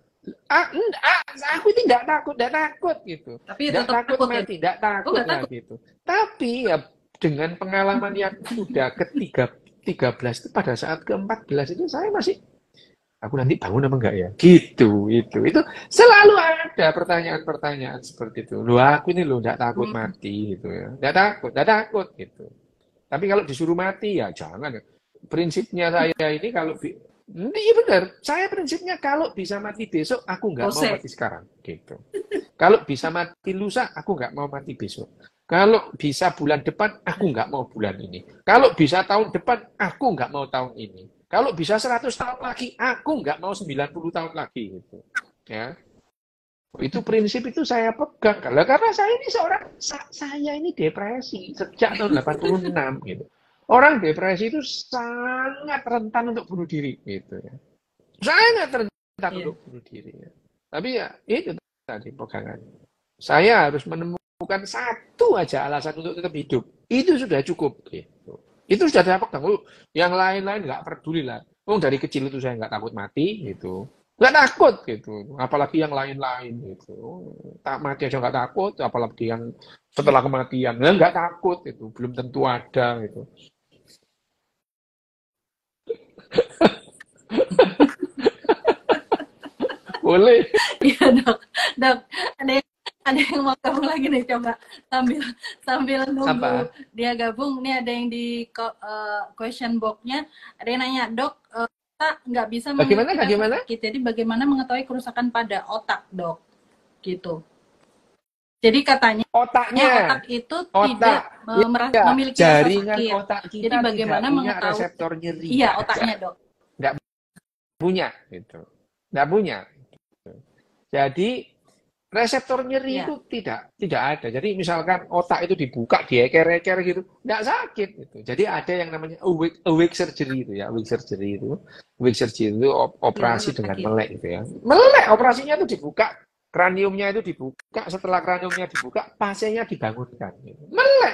Aku tidak takut gitu. Tapi tidak takut mati, tidak takut lah gitu. Tapi ya dengan pengalaman yang sudah ke-13 itu pada saat ke-14 itu saya masih aku nanti bangun apa enggak ya? Gitu, itu selalu ada pertanyaan-pertanyaan seperti itu. Lu aku ini lo enggak takut Hmm. mati gitu ya. Enggak takut gitu. Tapi kalau disuruh mati ya jangan. Prinsipnya saya ini iya benar. Saya prinsipnya kalau bisa mati besok, aku nggak mau Jose. mati sekarang. Gitu. Kalau bisa mati lusa, aku nggak mau mati besok. Kalau bisa bulan depan, aku nggak mau bulan ini. Kalau bisa tahun depan, aku nggak mau tahun ini. Kalau bisa 100 tahun lagi, aku nggak mau 90 tahun lagi. Gitu. Ya. Itu prinsip itu saya pegang. Karena saya ini depresi sejak tahun 86 gitu. Orang depresi itu sangat rentan untuk bunuh diri gitu ya. Sangat rentan Iya. untuk bunuh diri ya. Tapi ya itu tadi pegangan. Saya harus menemukan satu aja alasan untuk tetap hidup. Itu sudah cukup gitu. Itu sudah saya pegang. Yang lain-lain nggak peduli lah. Dari kecil itu saya nggak takut mati gitu. Nggak takut gitu. Apalagi yang lain-lain gitu. Tak mati aja nggak takut. Apalagi yang setelah kematian. Nggak takut itu. Belum tentu ada gitu. Boleh. Iya dok, dok ada yang mau gabung lagi nih, coba sambil nunggu Apa? dia gabung. Nih ada yang di question box-nya ada yang nanya, dok, kita nggak bisa Bagaimana? memiliki rasa sakit, jadi bagaimana mengetahui kerusakan pada otak, dok? Gitu. Jadi katanya Otaknya, otak itu tidak ya, memiliki rasa jaringan sakit. otak kita Jadi bagaimana tidak punya mengetahui reseptor nyeri. iya otaknya, dok? Nggak punya gitu. Nggak punya. Jadi reseptor nyeri Iya. itu tidak ada. Jadi misalkan otak itu dibuka, dieker-eker gitu, nggak sakit gitu. Jadi ada yang namanya awake surgery itu ya, awake surgery itu. Awake surgery itu operasi Iya, dengan sakit. melek gitu ya. Melek operasinya itu dibuka, kraniumnya itu dibuka, setelah kraniumnya dibuka, pasiennya dibangunkan. Gitu. Melek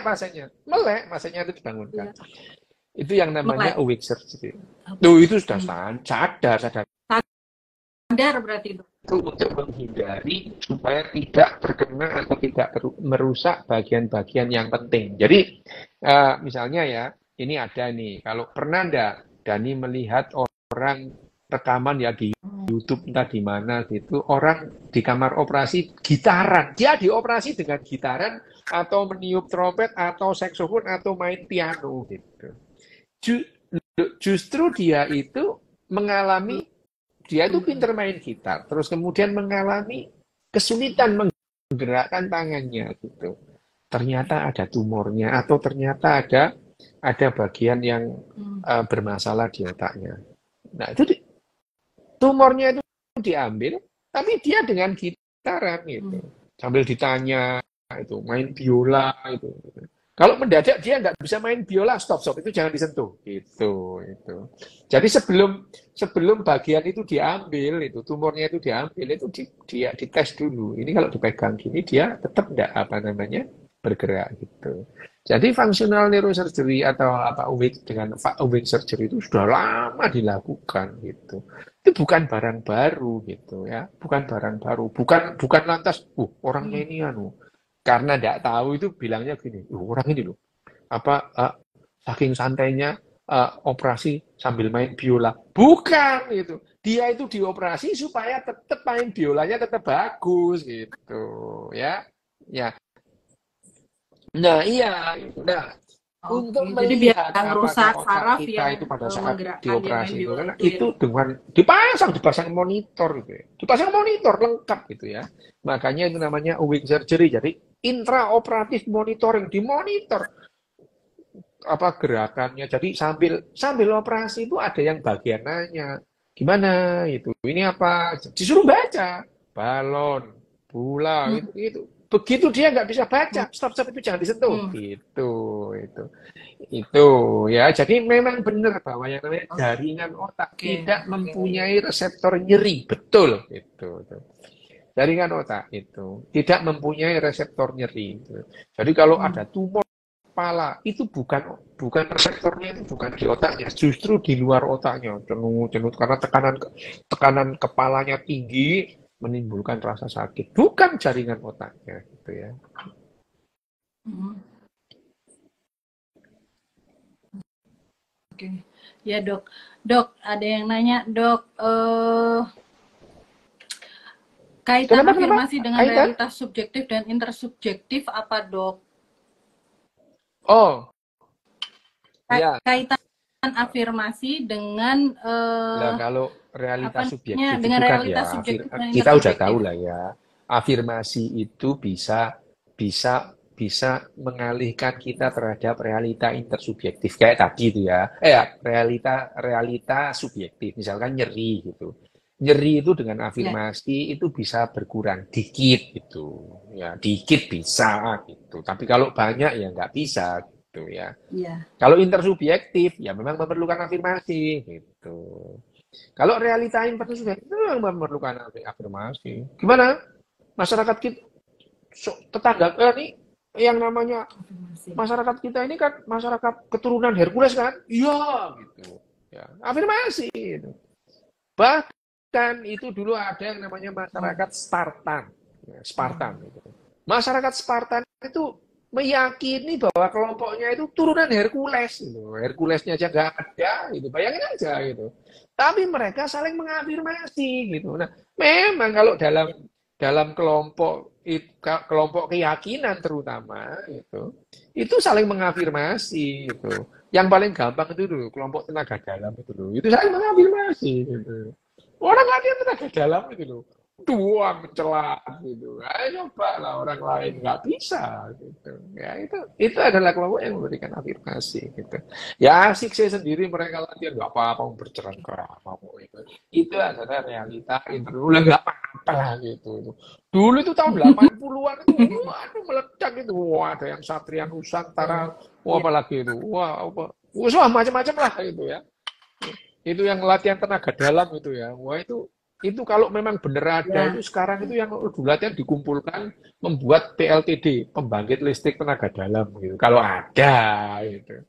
pasiennya itu dibangunkan. Iya. Itu yang namanya Melek. awake surgery. Tuh itu sudah sadar. Sadar berarti, dok. Itu untuk menghindari supaya tidak terkena atau tidak merusak bagian-bagian yang penting. Jadi misalnya ya, ini ada nih, kalau pernah enggak Dani melihat orang rekaman ya di YouTube entah di mana gitu, orang di kamar operasi gitaran, dia dioperasi dengan gitaran atau meniup trompet atau saksofon atau main piano gitu. Justru dia itu mengalami dia itu pinter main gitar, terus kemudian mengalami kesulitan menggerakkan tangannya gitu. Ternyata ada tumornya atau ternyata ada bagian yang bermasalah di otaknya. Nah, itu tumornya itu diambil, tapi dia dengan gitaran gitu. Sambil ditanya itu main biola itu. Kalau mendadak dia nggak bisa main biola, stop, itu jangan disentuh, gitu. Jadi sebelum bagian itu diambil, itu tumornya itu diambil, itu dia dites dulu. Ini kalau dipegang gini dia tetap nggak bergerak gitu. Jadi functional neurosurgery atau awake surgery itu sudah lama dilakukan gitu. Itu bukan barang baru gitu ya, bukan barang baru, bukan lantas, orangnya ini karena tidak tahu itu bilangnya gini, orang ini loh, saking santainya operasi sambil main biola. Bukan itu. Dia itu dioperasi supaya tetap main biolanya tetap bagus gitu, ya. Ya. Nah, iya. Nah, untuk jadi biar melihat rusak apakah otak saraf kita yang itu pada saat menggerakkan dioperasi dia main biola itu dengan dipasang monitor gitu ya. Dipasang monitor lengkap gitu ya. Makanya itu namanya awake surgery. Jadi intraoperatif monitoring, dimonitor gerakannya. Jadi sambil operasi itu ada yang bagian nanya, gimana itu? Ini apa? Disuruh baca balon, bola itu. Begitu dia nggak bisa baca, stop itu jangan disentuh. Itu ya. Jadi memang benar bahwa yang namanya jaringan otak tidak mempunyai reseptor nyeri, betul itu. Jaringan otak itu tidak mempunyai reseptor nyeri. Jadi kalau ada tumor kepala itu bukan reseptornya, itu bukan di otaknya, justru di luar otaknya, cenut karena tekanan kepalanya tinggi menimbulkan rasa sakit, bukan jaringan otaknya gitu ya. Oke. Ya, Dok. Dok, ada yang nanya, Dok, kaitan Kenapa? afirmasi dengan Kaitan? realitas subjektif dan intersubjektif apa, Dok? Oh, ya. Kaitan afirmasi dengan Nah, kalau apa realitas namanya, subjektif dengan itu kan realitas ya, subjektif dan kita udah tahu intersubjektif. lah ya. Afirmasi itu bisa mengalihkan kita terhadap realita intersubjektif kayak tadi itu ya. Realita subjektif, misalkan nyeri gitu. Nyeri itu dengan Ya, afirmasi itu bisa berkurang dikit gitu. Ya, dikit bisa gitu. Tapi kalau banyak ya nggak bisa gitu ya. ya, Kalau intersubjektif ya memang memerlukan afirmasi gitu. Kalau realita intersubjektif itu memang memerlukan afirmasi. Gimana? Masyarakat kita, tetangga ini yang namanya afirmasi. masyarakat kita ini kan masyarakat keturunan Hercules kan? Iya gitu. Ya, afirmasi gitu. Bahkan itu dulu ada yang namanya masyarakat Spartan. Ya, Spartan gitu. Masyarakat Spartan itu meyakini bahwa kelompoknya itu turunan Hercules gitu. Herculesnya aja nggak ada gitu. Bayangin aja gitu. Tapi mereka saling mengafirmasi gitu. Nah, memang kalau dalam kelompok keyakinan terutama itu saling mengafirmasi gitu. Yang paling gampang itu dulu kelompok tenaga dalam itu dulu. Itu saling mengafirmasi gitu. Orang latihan tenaga dalam itu loh. Dua mencela gitu. Ayo coba lah orang lain nggak bisa gitu. Ya itu adalah kelompok yang memberikan afirmasi gitu. Ya asik sih sendiri mereka latihan nggak apa-apa mau bercerengkerama mau itu. Itu adalah realita internal nggak apa-apa lah gitu. Dulu itu tahun 80-an itu waduh meledak itu. Wah, ada yang Satria Nusantara, wah Ya, apalagi itu. Wah, apa. Wah, macam-macam lah itu ya. Itu yang latihan tenaga dalam itu ya. Wah itu kalau memang benar ada itu ya. sekarang itu yang dulu latihan dikumpulkan membuat PLTD, pembangkit listrik tenaga dalam gitu. Kalau ada gitu.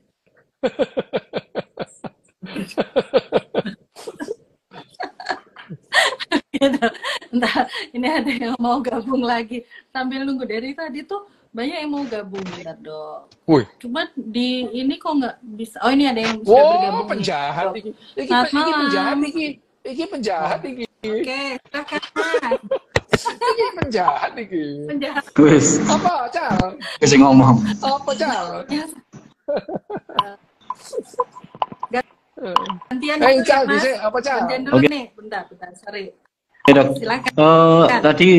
Gitu. Entah ini ada yang mau gabung lagi. Sambil nunggu dari tadi tuh banyak yang mau gabung, bentar, Dok. Wih, Cuma di ini kok nggak bisa. Oh, ini ada yang sudah wow, bergabung nih, penjahat Dok. iki. Selamat Iki penjahat malam. iki. Iki penjahat iki. Oke, silakan. Iki penjahat iki. Penjahat. Wis, Apa, Cal? wis ngomong. Apa, Cal? Ya, gantian Eh, dulu ya, Cal, Mas. bisa apa, Cal? Gantian dulu Oke, nih. Bentar, sorry. Dok. Silakan. Tadi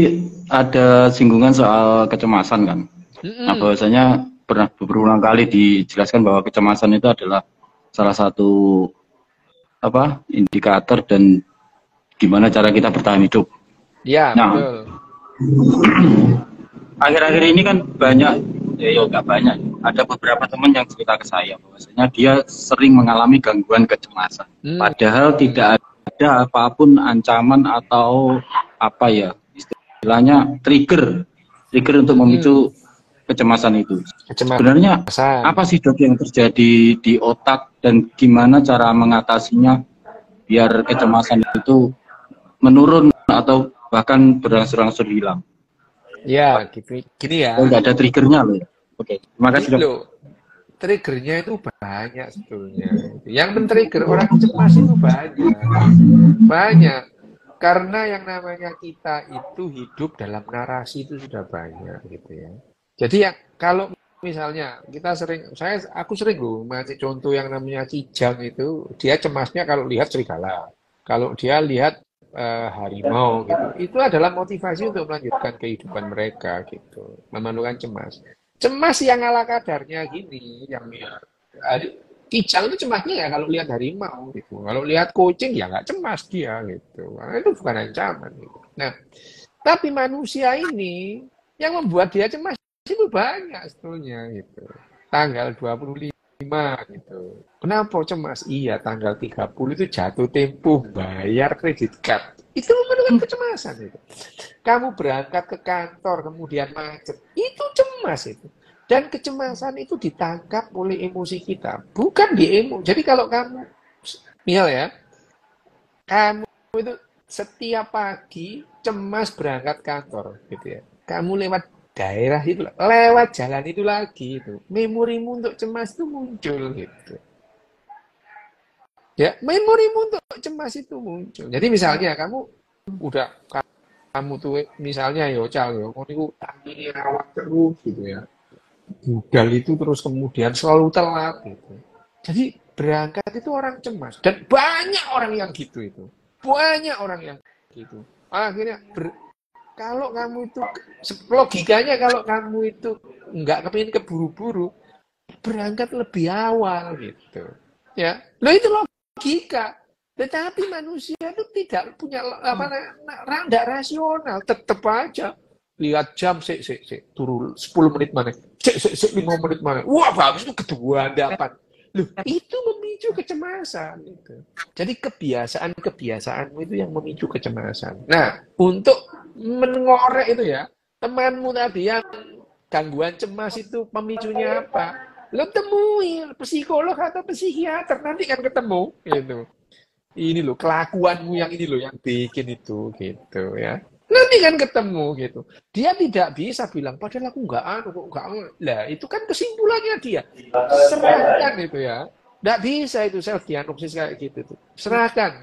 ada singgungan soal kecemasan kan. Nah, Mm-mm. bahwasanya pernah berulang kali dijelaskan bahwa kecemasan itu adalah salah satu indikator dan gimana cara kita bertahan hidup. Ya, Nah, betul. akhir-akhir ini kan banyak, nggak banyak, ada beberapa teman yang cerita ke saya bahwasanya dia sering mengalami gangguan kecemasan. Padahal tidak ada apapun ancaman atau istilahnya trigger untuk memicu kecemasan itu. Sebenarnya Kecemasan. apa sih, Dok, yang terjadi di otak dan gimana cara mengatasinya biar kecemasan itu menurun atau bahkan berangsur-angsur hilang? Ya, gini ya. Oh, nggak ada triggernya loh ya. Oke, terima kasih, Gini Dok. loh, triggernya itu banyak sebetulnya. Yang men-trigger orang cemas itu banyak. Karena yang namanya kita itu hidup dalam narasi itu sudah banyak gitu ya. Jadi ya kalau misalnya aku sering loh ngasih contoh yang namanya Kijang itu, dia cemasnya kalau lihat serigala, kalau dia lihat harimau gitu, itu adalah motivasi untuk melanjutkan kehidupan mereka gitu, memerlukan cemas. Cemas yang ala kadarnya gini, Kijang itu cemasnya ya kalau lihat harimau gitu, kalau lihat kucing ya nggak cemas dia gitu, karena itu bukan ancaman gitu. Nah, tapi manusia ini yang membuat dia cemas itu banyak sebetulnya gitu. Tanggal 25 gitu. Kenapa cemas? Iya, tanggal 30 itu jatuh tempo bayar kredit card. Itu memerlukan kecemasan itu. Kamu berangkat ke kantor kemudian macet, itu cemas itu. Dan kecemasan itu ditangkap oleh emosi kita, bukan Jadi kalau kamu, misal ya, kamu itu setiap pagi cemas berangkat kantor, gitu ya. Kamu lewat daerah itu, lewat jalan itu lagi, itu memorimu untuk cemas itu muncul, gitu. Ya, memorimu untuk cemas itu muncul. Jadi misalnya kamu udah kamu tuh misalnya Cal kamu itu tangini rawat terus gitu ya. Budal itu terus kemudian selalu telat gitu. Jadi berangkat itu orang cemas dan banyak orang yang gitu itu. Banyak orang yang gitu. Akhirnya kalau kamu itu logikanya kalau kamu itu nggak kepingin keburu-buru berangkat lebih awal gitu. Ya, lo itu logika. Tetapi manusia itu tidak punya tidak rasional, tetap aja lihat jam turun 10 menit mana, 5 menit mana. Wah, bagus itu kedua dapat. Loh, itu memicu kecemasan gitu. Jadi kebiasaanmu itu yang memicu kecemasan. Nah, untuk mengorek itu ya, temanmu tadi yang gangguan cemas itu pemicunya apa? Lo temui psikolog atau psikiater, nanti kan ketemu gitu. Ini loh kelakuanmu yang ini loh yang bikin itu gitu ya. Nanti kan ketemu gitu. Dia tidak bisa bilang padahal aku enggak lah itu kan kesimpulannya dia. Serahkan itu ya. Enggak bisa itu self diagnosis kayak gitu tuh. Serahkan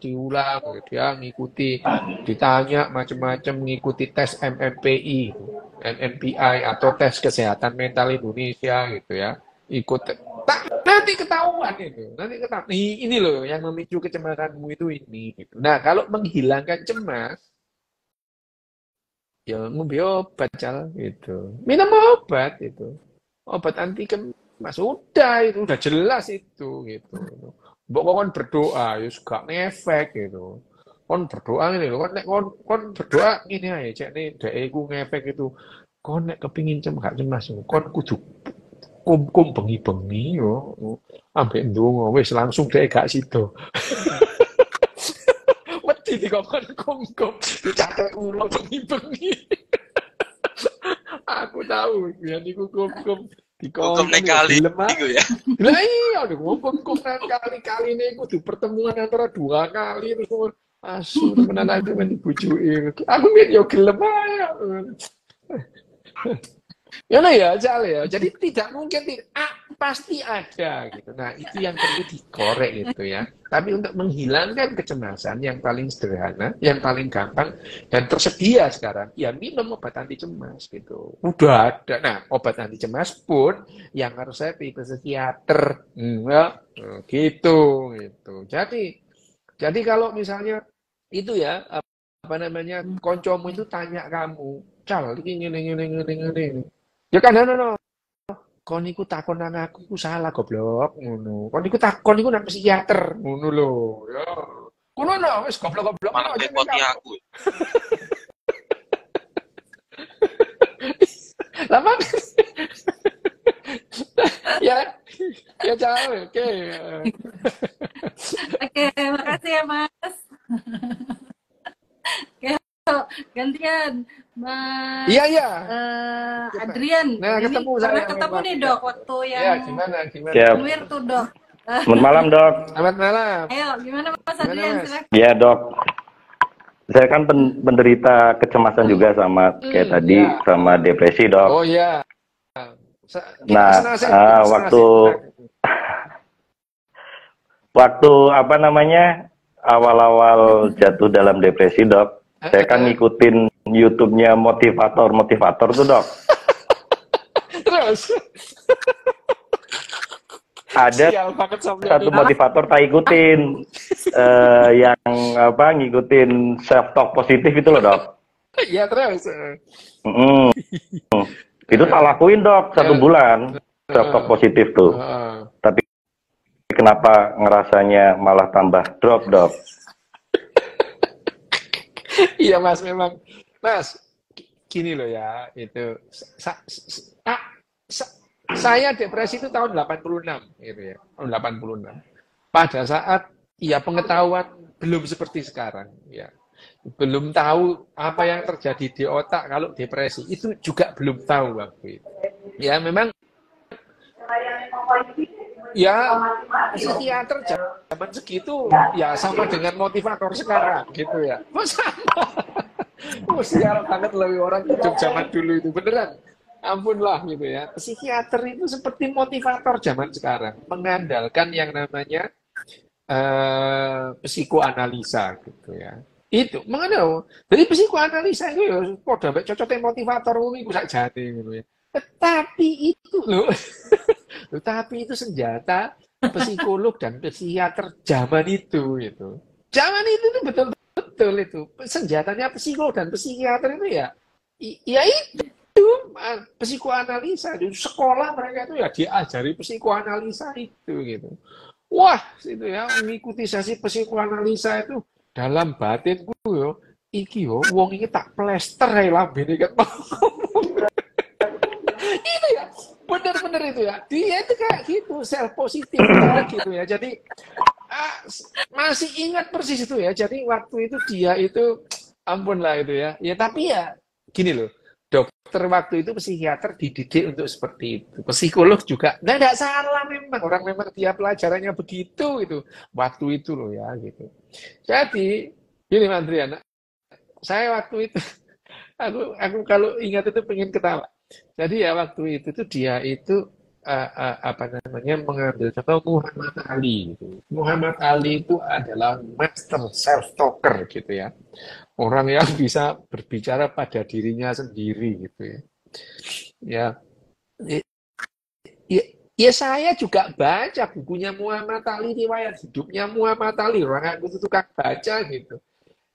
diulang dia ngikuti ditanya macam-macam ngikuti tes MMPI, NMPI atau tes kesehatan mental Indonesia gitu ya. Ikut nanti ketahuan itu. Nanti ketahuan. Ini loh yang memicu kecemasanmu itu ini gitu. Nah, kalau menghilangkan cemas ya ngombe obat gitu. Minum obat itu. Obat anti cemas itu udah jelas itu gitu. Mbok kon berdoa ya gak ngefek gitu. Kon berdoa ini loh, kon berdoa ini aja cek nih deku ngefek itu. Kon nek kepingin gak cemas kon kudu kum bengi-bengi yo ambek ndonga wis langsung dhek gak sida. Wedi dikon kum dicatet ulang bengi-bengi. Aku tahu ya niku kum dikon kali niku ya. Lah iya kum kali-kali niku kudu pertemuan antara 2 kali terus asu temenan aku men dibujuki. Aku mikir yo gelem ae. Ya, Cal ya. Jadi tidak mungkin pasti ada gitu. Nah, itu yang perlu dikorek gitu ya. Tapi untuk menghilangkan kecemasan yang paling sederhana, yang paling gampang dan tersedia sekarang, ya minum obat anti cemas gitu. Udah ada. Nah, obat anti cemas pun yang harus saya ke psikiater. Gitu. Jadi kalau misalnya itu ya apa namanya koncomu itu tanya kamu, Cal, ini. Ya kan no. Kon iku takon nang aku salah goblok ngono. Kon iku nang psikiater ngono lho. Ya. Ngono no wis goblok-goblok malah repoti aku. Lama. Ya Cal, oke. Oke, makasih ya Mas. Oke, gantian Mas. Iya. Adrian. Nah, ketemu saya. Ketemu nih Dok waktu yang ya, gimana? Weird tuh Dok. Selamat malam Dok. Selamat malam. Ayo, gimana Mas Adrian? Silakan. Ya Dok. Saya kan penderita kecemasan juga sama kayak tadi sama depresi Dok. Oh iya. Waktu apa namanya awal-awal jatuh dalam depresi Dok, saya kan ngikutin YouTube-nya motivator tuh Dok. Terus ada satu motivator tak ikutin yang apa ngikutin self talk positif itu loh Dok. Iya terus. Itu tak lakuin Dok 1 bulan self talk positif tuh. Tapi kenapa ngerasanya malah tambah drop Dok? Iya Mas, memang Mas gini loh ya itu saya depresi itu tahun 86 gitu ya, tahun 86. Pada saat ya pengetahuan belum seperti sekarang ya. Belum tahu apa yang terjadi di otak kalau depresi, itu juga belum tahu waktu itu. Ya memang ya psikiater zaman segitu ya sama dengan motivator sekarang gitu ya. Sial banget lebih orang hidup zaman dulu itu beneran. Ampun lah gitu ya. Psikiater itu seperti motivator zaman sekarang, mengandalkan yang namanya psikoanalisa gitu ya. Itu mengenai jadi psikoanalisa itu ya padha mek cocote motivator ngono iku sakjane ngono ya. Tetapi itu loh, tapi itu senjata psikolog dan psikiater zaman itu gitu. Zaman itu tuh betul-betul itu senjatanya psikolog dan psikiater itu ya ya itu psikoanalisa di sekolah mereka itu ya diajari psikoanalisa itu gitu. Wah, itu ya mengikuti sesi psikoanalisa itu dalam batinku yo iki yo wong iki tak plester ae lambene ket. Itu ya bener-bener itu ya dia itu kayak gitu self positif gitu ya. Jadi masih ingat persis itu ya. Jadi waktu itu dia itu ampun lah itu ya. Ya tapi ya gini loh. Dokter waktu itu psikiater dididik untuk seperti itu. Psikolog juga. Nah, enggak salah memang. Orang memang dia pelajarannya begitu itu. Waktu itu loh ya gitu. Jadi gini Mas Andrian, saya waktu itu aku kalau ingat itu pengen ketawa. Jadi ya waktu itu tuh dia itu apa namanya mengambil contoh Muhammad Ali gitu. Muhammad Ali itu adalah master self talker gitu ya. Orang yang bisa berbicara pada dirinya sendiri gitu ya. Ya saya juga baca bukunya Muhammad Ali, riwayat hidupnya Muhammad Ali. Orang aku itu tukang baca gitu.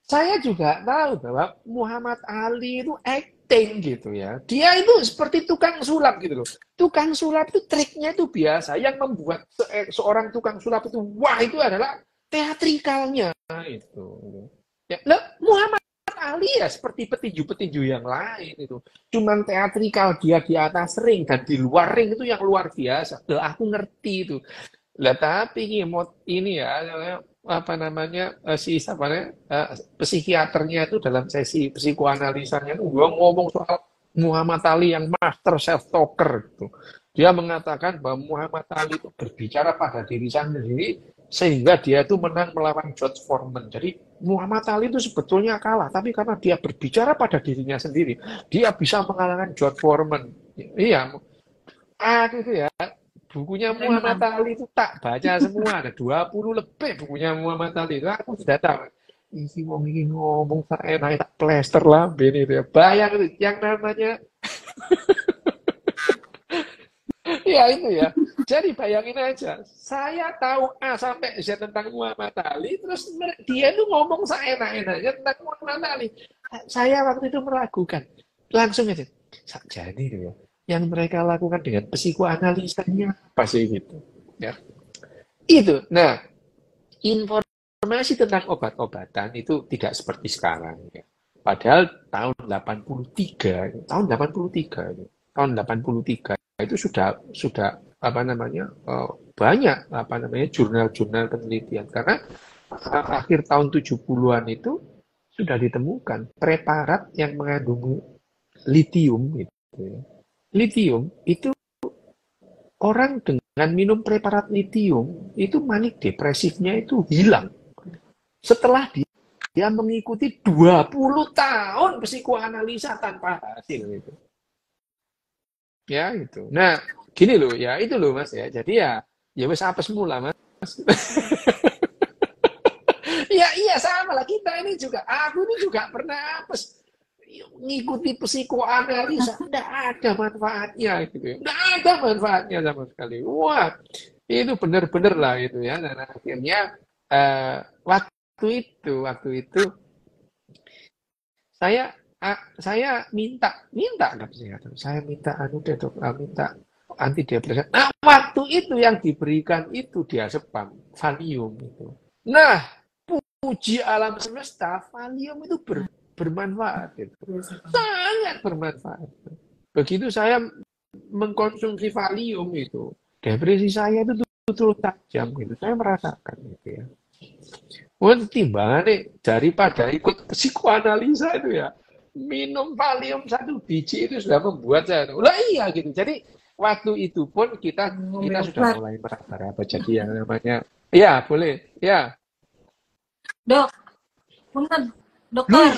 Saya juga tahu bahwa Muhammad Ali itu acting gitu ya. Dia itu seperti tukang sulap gitu loh. Tukang sulap itu triknya itu biasa. Yang membuat seorang tukang sulap itu wah itu adalah teatrikalnya itu. Ya, Muhammad Ali ya seperti petinju-petinju yang lain itu. Cuman teatrikal dia di atas ring dan di luar ring itu yang luar biasa. Aku ngerti itu. Lah tapi ini ya apa namanya psikiaternya itu dalam sesi psikoanalisanya itu gua ngomong soal Muhammad Ali yang master self talker gitu. Dia mengatakan bahwa Muhammad Ali itu berbicara pada diri sendiri sehingga dia itu menang melawan George Foreman. Jadi Muhammad Ali itu sebetulnya kalah, tapi karena dia berbicara pada dirinya sendiri, dia bisa mengalahkan George Foreman. Iya, itu ya. Bukunya Muhammad Ali itu tak baca semua, ada 20 lebih bukunya Muhammad Ali. Aku sudah tahu. Isi wong ini ngomong enak tak plester lah, ini itu ya. Bayang itu yang namanya ya itu ya. Jadi bayangin aja, saya tahu A sampai Z tentang Muhammad Ali, terus dia itu ngomong seenak-enaknya tentang Muhammad Ali. Saya waktu itu meragukan, langsung aja, jadi itu ya. Yang mereka lakukan dengan psikoanalisanya apa sih gitu, ya. Itu. Nah, informasi tentang obat-obatan itu tidak seperti sekarang. Ya. Padahal tahun 83 itu sudah apa namanya banyak apa namanya jurnal-jurnal penelitian karena akhir tahun 70-an itu sudah ditemukan preparat yang mengandung litium gitu ya. Litium itu orang dengan minum preparat litium itu manik depresifnya itu hilang setelah dia mengikuti 20 tahun psikoanalisa tanpa hasil gitu. Ya itu. Nah, gini loh ya, itu loh Mas ya. Jadi ya wes apes mula Mas. Ya iya sama lah kita ini juga. Aku ini juga pernah apes ngikuti psikoanalisa, enggak ada manfaatnya gitu ya. Enggak ada manfaatnya sama sekali. Wah, itu benar-benar lah itu ya. Dan akhirnya waktu itu saya minta ke psikiater. Saya minta minta antidepresan. Nah, waktu itu yang diberikan itu diazepam, Valium itu. Nah, puji alam semesta, Valium itu bermanfaat itu. Sangat bermanfaat. Begitu saya mengkonsumsi Valium itu, depresi saya itu betul tajam gitu. Saya merasakan gitu ya. Mungkin timbangannya daripada ikut psikoanalisa itu ya. Minum Valium 1 biji itu sudah membuat saya, lah iya gitu. Jadi waktu itu pun kita sudah mulai meraba-raba jadi yang namanya, ya boleh, ya. Dok, punten, dokter.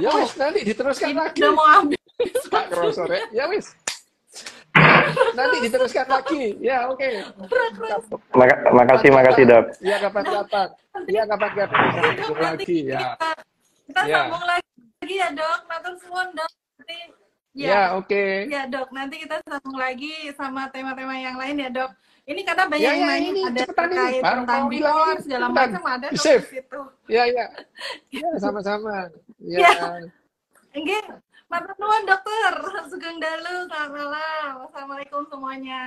Ya wis nanti diteruskan lagi. Udah mau habis. Kak Krosor ya wis. Nanti diteruskan lagi. Ya, oke. Makasih Dok. Ya, kapan-kapan. Ya, kapan-kapan bisa sambung lagi ya. Kita Ya. sambung lagi ya dok, matur suwun dok. Nanti, Ya, oke. Ya dok, nanti kita sambung lagi sama tema-tema yang lain ya dok. Ini karena banyak Ya, yang nanya, ini ada cepetan ini, terkait baru tentang mau bilang bipolar ini, segala cepetan. macam ada dok Save. di situ. Ya, ya. Ya, sama-sama. Ya. Ya. Nggih, matur nuwun dokter. Sugeng dalu, selamat malam. Wassalamualaikum semuanya.